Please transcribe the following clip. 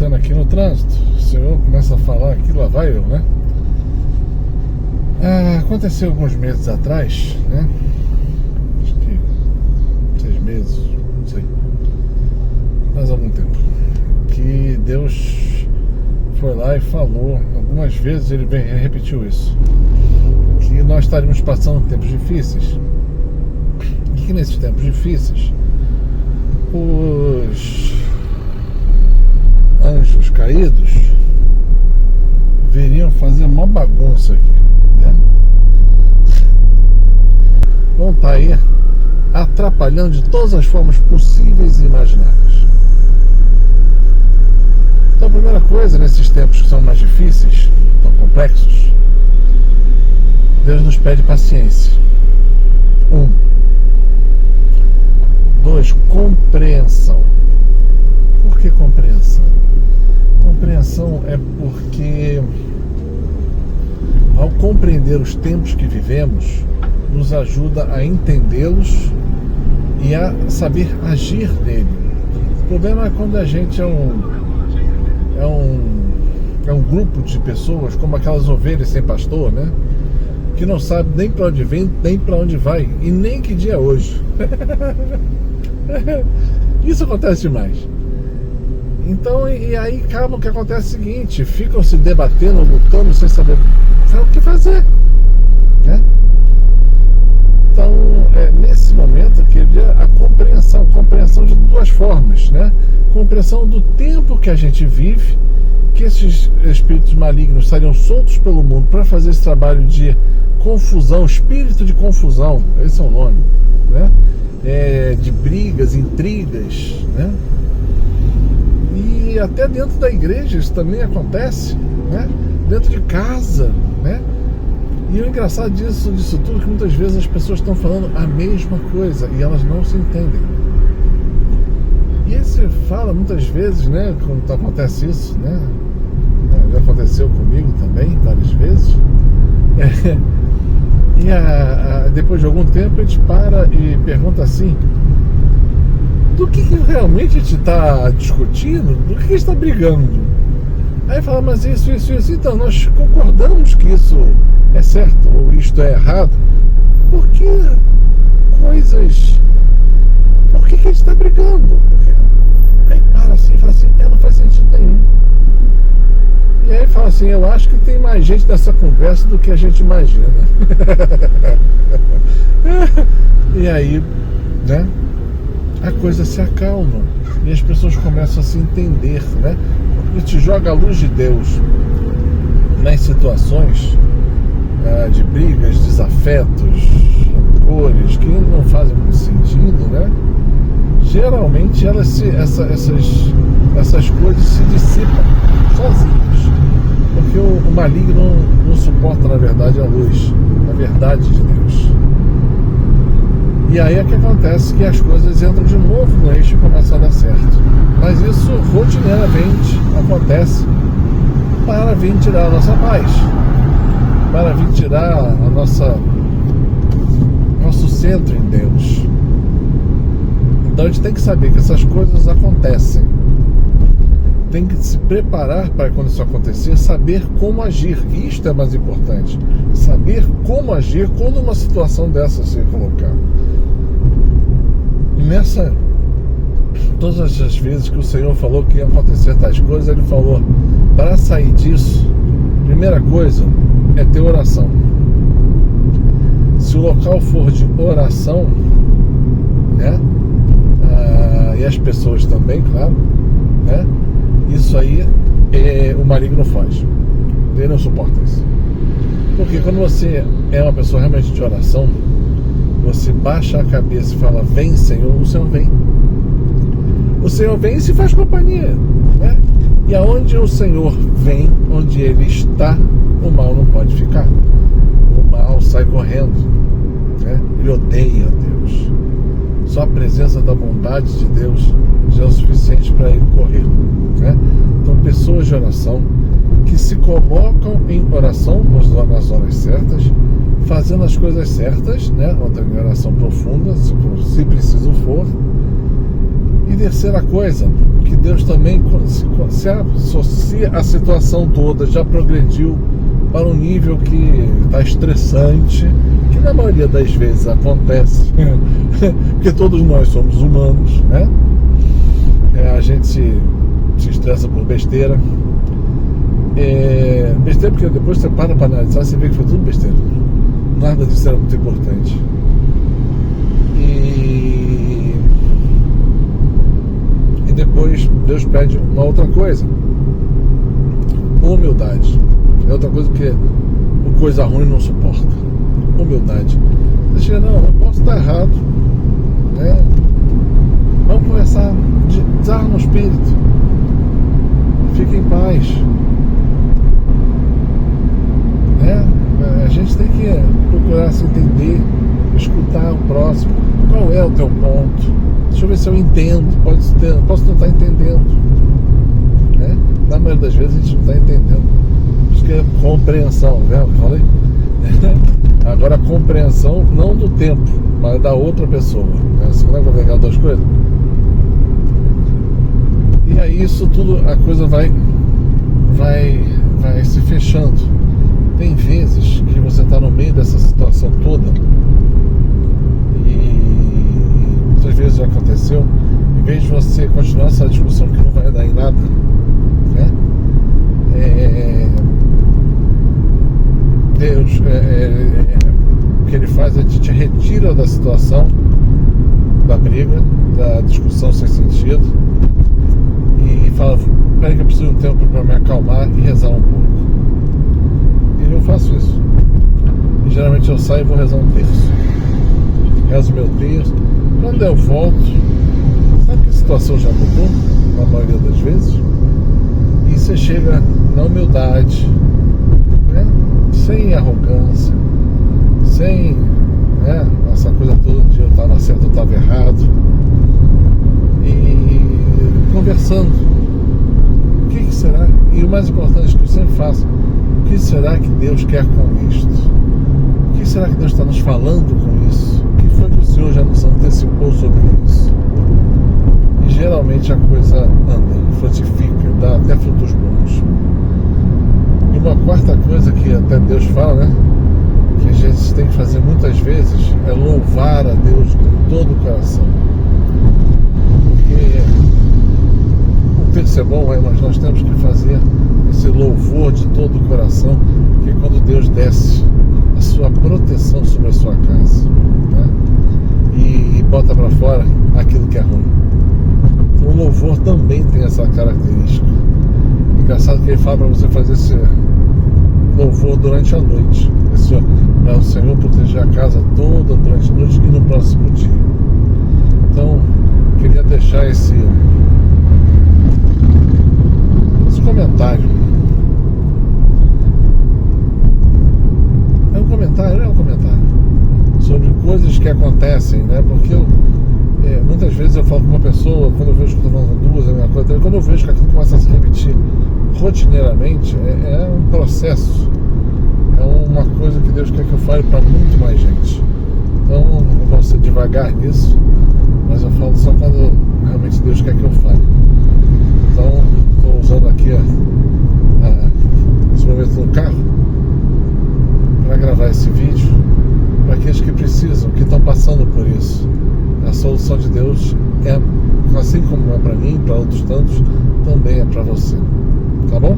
voltando aqui no trânsito, o senhor começa a falar aqui, lá vai eu, né? Aconteceu alguns meses atrás, né? Acho que 6 meses, não sei, faz algum tempo, que Deus foi lá e falou, algumas vezes ele repetiu isso, que nós estaríamos passando tempos difíceis, e que nesses tempos difíceis os anjos caídos viriam fazer uma bagunça aqui, né? Vão estar aí atrapalhando de todas as formas possíveis e imagináveis. Então a primeira coisa, nesses tempos que são mais difíceis, tão complexos, Deus nos pede paciência. 2, compreensão. Por que compreensão? Compreensão é porque, ao compreender os tempos que vivemos, nos ajuda a entendê-los e a saber agir nele. O problema é quando a gente é um grupo de pessoas, como aquelas ovelhas sem pastor, né? Que não sabe nem para onde vem, nem para onde vai, e nem que dia é hoje. Isso acontece demais. Então, e aí acaba que acontece o seguinte: ficam se debatendo, lutando, sem saber o que fazer, né? Então, nesse momento eu queria a compreensão de duas formas, né? Compreensão do tempo que a gente vive, que esses espíritos malignos estariam soltos pelo mundo para fazer esse trabalho de confusão, espírito de confusão, esse é o nome, né? De brigas, intrigas, né? E até dentro da igreja isso também acontece, né? Dentro de casa, né? E o engraçado disso tudo é que muitas vezes as pessoas estão falando a mesma coisa e elas não se entendem. E aí você fala muitas vezes, né? Quando acontece isso, né? Já aconteceu comigo também, várias vezes. E depois de algum tempo a gente para e pergunta assim: do que realmente a gente está discutindo? Do que a gente está brigando? Aí fala, mas isso. Então, nós concordamos que isso é certo ou isto é errado. Por que coisas... Por que a gente está brigando? Aí para assim e fala assim, não faz sentido nenhum. E aí fala assim, eu acho que tem mais gente nessa conversa do que a gente imagina. E aí, né, a coisa se acalma e as pessoas começam a se entender, né? Porque te joga a luz de Deus nas situações de brigas, desafetos, rancores que não fazem muito sentido, né? Geralmente essas coisas se dissipam sozinhas, porque o maligno não suporta, na verdade, a luz, a verdade de Deus. E aí é que acontece que as coisas entram de novo no eixo e começam a dar certo. Mas isso rotineiramente acontece para vir tirar a nossa paz, para vir tirar nosso centro em Deus. Então a gente tem que saber que essas coisas acontecem. Tem que se preparar para quando isso acontecer, saber como agir. Isto é mais importante. Saber como agir quando uma situação dessa se colocar. Todas as vezes que o Senhor falou que ia acontecer tais coisas, Ele falou, para sair disso, primeira coisa é ter oração. Se o local for de oração, né, e as pessoas também, claro, né, isso aí o maligno faz. Ele não suporta isso. Porque quando você é uma pessoa realmente de oração, você baixa a cabeça e fala, vem Senhor, o Senhor vem. O Senhor vem e se faz companhia, né? E aonde o Senhor vem, onde Ele está, o mal não pode ficar. O mal sai correndo, né? Ele odeia Deus. Só a presença da bondade de Deus já é o suficiente para ele correr, né? Então, pessoas de oração que se colocam em oração nas horas certas, fazendo as coisas certas, né? Outra oração profunda, se preciso for. E terceira coisa, que que Deus também se associa à situação toda, já progrediu para um nível que está estressante, que na maioria das vezes acontece, porque todos nós somos humanos, né? A gente se estressa por besteira. Besteira porque depois você para analisar, você vê que foi tudo besteira. Nada disso era muito importante. E depois Deus pede uma outra coisa: humildade. É outra coisa que o coisa ruim não suporta. Humildade. Deixa, não, eu posso estar errado, né? Vamos conversar, desarma no espírito, fique em paz, né? A gente tem que procurar se entender, escutar o próximo. Qual é o teu ponto? Deixa eu ver se eu entendo. Posso não estar entendendo, né? Na maioria das vezes a gente não está entendendo. Isso que é compreensão, né? Eu falei. Agora a compreensão não do tempo, mas da outra pessoa. Você não vai pegar duas coisas? E aí isso tudo, a coisa vai se fechando. Tem vezes que você está no meio dessa situação toda e muitas vezes já aconteceu, em vez de você continuar essa discussão que não vai dar em nada, né? Deus, o que ele faz é te retira da situação, da briga, da discussão sem sentido, e fala: peraí que eu preciso de um tempo para me acalmar e rezar um pouco. E eu faço isso. E geralmente eu saio e vou rezar um terço. Rezo meu terço. Quando eu volto, sabe que a situação já mudou, na maioria das vezes? E você chega na humildade, né? Sem arrogância, sem, né, essa coisa toda de eu estava certo, eu estava errado, e conversando. O que será? E o mais importante que eu sempre faço: o que será que Deus quer com isto? O que será que Deus está nos falando com isso? O que foi que o Senhor já nos antecipou sobre isso? E geralmente a coisa anda, frutifica, dá até frutos bons. E uma quarta coisa que até Deus fala, né, que a gente tem que fazer muitas vezes, é louvar a Deus com todo o coração. Porque o terço é bom, mas nós temos que fazer esse louvor de todo o coração, que é quando Deus desce a sua proteção sobre a sua casa, né? E bota para fora aquilo que é ruim. Então, o louvor também tem essa característica. Engraçado que ele fala para você fazer esse louvor durante a noite, para o Senhor proteger a casa toda durante a noite e no próximo dia. Então, queria deixar esse comentário. É um comentário sobre coisas que acontecem, né? Porque muitas vezes eu falo com uma pessoa, quando eu vejo que eu estou falando duas, é a mesma coisa, quando eu vejo que aquilo começa a se repetir rotineiramente, é um processo, é uma coisa que Deus quer que eu fale para muito mais gente. Então eu vou ser devagar nisso, mas eu falo só quando realmente Deus quer que eu fale. Então estou usando aqui esse momento no carro para gravar esse vídeo para aqueles que precisam, que estão passando por isso. A solução de Deus é, assim como é para mim, para outros tantos, também é para você. Tá bom?